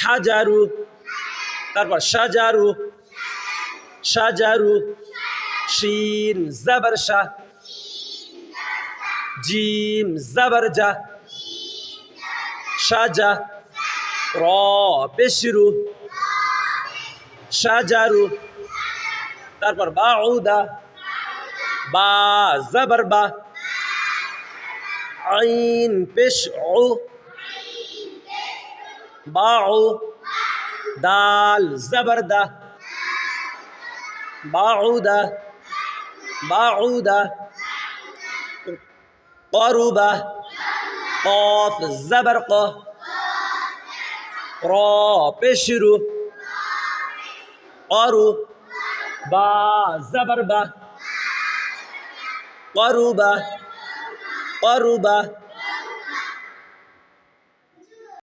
হাজারু, তারপর সাজারু, সাজারু, শিন জবর শাহ, জিম জবর জা, সাজা, র পেশরু, সাজারু, তারপর বাউদা, বা জবর বা, আইন পেশ উ, বাউ, দাল জবর দা, বাউদা, বাউদা, قربة، قاف زبر ق، را بشرو، قرو، با زبر با، قربة، قربة.